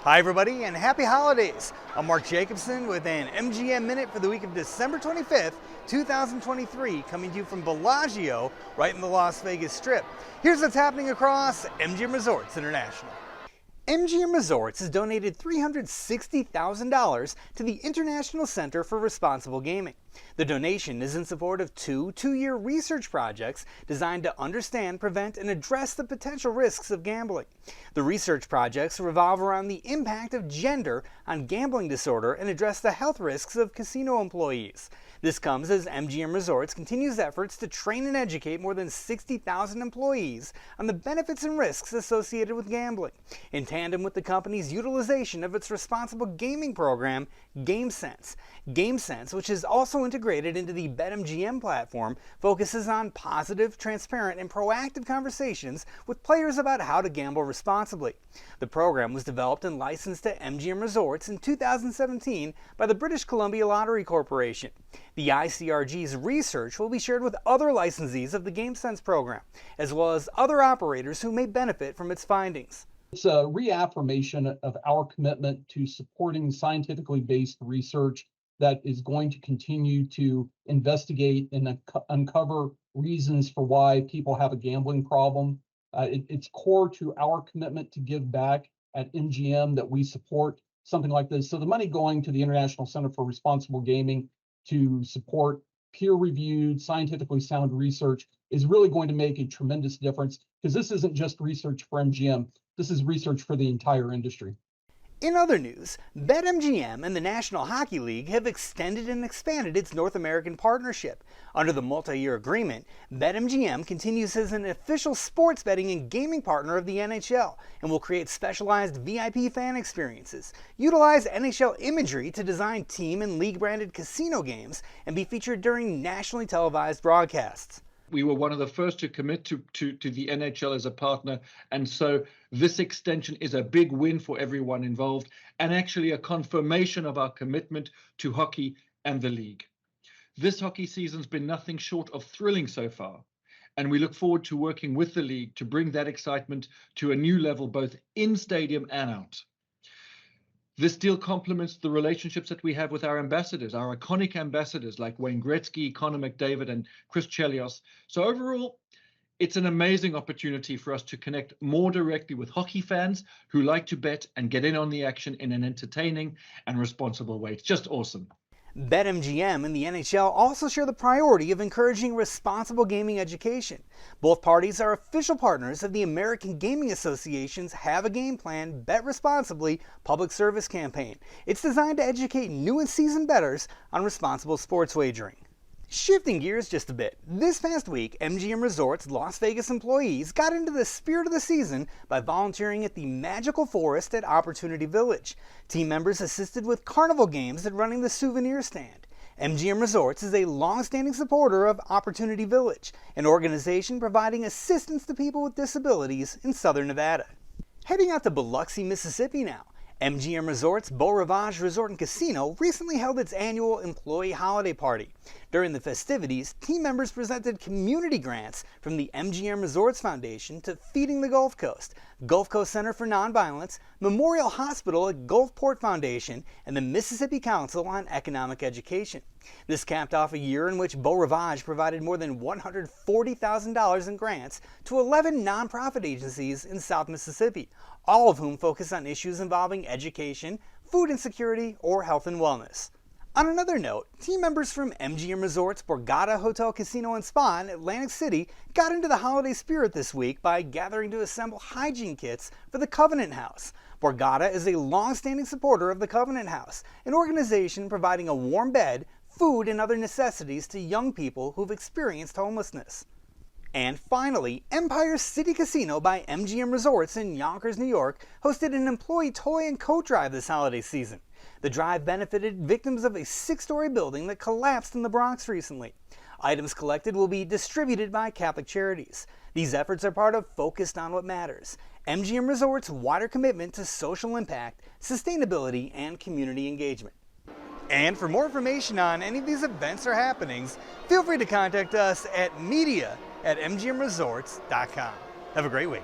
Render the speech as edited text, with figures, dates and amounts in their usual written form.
Hi everybody and happy holidays. I'm Mark Jacobson with an MGM Minute for the week of December 25th, 2023, coming to you from Bellagio, right in the Las Vegas Strip. Here's what's happening across MGM Resorts International. MGM Resorts has donated $360,000 to the International Center for Responsible Gaming. The donation is in support of two-year research projects designed to understand, prevent, and address the potential risks of gambling. The research projects revolve around the impact of gender on gambling disorder and address the health risks of casino employees. This comes as MGM Resorts continues efforts to train and educate more than 60,000 employees on the benefits and risks associated with gambling, in tandem with the company's utilization of its responsible gaming program, GameSense. GameSense, which is also integrated into the BetMGM platform, focuses on positive, transparent, and proactive conversations with players about how to gamble responsibly. The program was developed and licensed to MGM Resorts in 2017 by the British Columbia Lottery Corporation. The ICRG's research will be shared with other licensees of the GameSense program, as well as other operators who may benefit from its findings. It's a reaffirmation of our commitment to supporting scientifically based research that is going to continue to investigate and uncover reasons for why people have a gambling problem. It's core to our commitment to give back at MGM that we support something like this. So the money going to the International Center for Responsible Gaming to support peer-reviewed, scientifically sound research is really going to make a tremendous difference, because this isn't just research for MGM, this is research for the entire industry. In other news, BetMGM and the National Hockey League have extended and expanded its North American partnership. Under the multi-year agreement, BetMGM continues as an official sports betting and gaming partner of the NHL and will create specialized VIP fan experiences, utilize NHL imagery to design team and league-branded casino games, and be featured during nationally televised broadcasts. We were one of the first to commit to the NHL as a partner, and so this extension is a big win for everyone involved and actually a confirmation of our commitment to hockey and the league. This hockey season's been nothing short of thrilling so far, and we look forward to working with the league to bring that excitement to a new level both in stadium and out. This deal complements the relationships that we have with our ambassadors, our iconic ambassadors like Wayne Gretzky, Connor McDavid, and Chris Chelios. So overall, it's an amazing opportunity for us to connect more directly with hockey fans who like to bet and get in on the action in an entertaining and responsible way. It's just awesome. BetMGM and the NHL also share the priority of encouraging responsible gaming education. Both parties are official partners of the American Gaming Association's Have a Game Plan, Bet Responsibly public service campaign. It's designed to educate new and seasoned bettors on responsible sports wagering. Shifting gears just a bit, this past week, MGM Resorts Las Vegas employees got into the spirit of the season by volunteering at the Magical Forest at Opportunity Village. Team members assisted with carnival games and running the souvenir stand. MGM Resorts is a long-standing supporter of Opportunity Village, an organization providing assistance to people with disabilities in Southern Nevada. Heading out to Biloxi, Mississippi now. MGM Resorts Beau Rivage Resort and Casino recently held its annual employee holiday party. During the festivities, team members presented community grants from the MGM Resorts Foundation to Feeding the Gulf Coast, Gulf Coast Center for Nonviolence, Memorial Hospital at Gulfport Foundation, and the Mississippi Council on Economic Education. This capped off a year in which Beau Rivage provided more than $140,000 in grants to 11 nonprofit agencies in South Mississippi, all of whom focus on issues involving education, food insecurity, or health and wellness. On another note, team members from MGM Resorts Borgata Hotel Casino and Spa in Atlantic City got into the holiday spirit this week by gathering to assemble hygiene kits for the Covenant House. Borgata is a long-standing supporter of the Covenant House, an organization providing a warm bed, food, and other necessities to young people who've experienced homelessness. And finally, Empire City Casino by MGM Resorts in Yonkers, New York, hosted an employee toy and coat drive this holiday season. The drive benefited victims of a 6-story building that collapsed in the Bronx recently. Items collected will be distributed by Catholic Charities. These efforts are part of Focused on What Matters, MGM Resorts' wider commitment to social impact, sustainability, and community engagement. And for more information on any of these events or happenings, feel free to contact us at media@mgmresorts.com. Have a great week.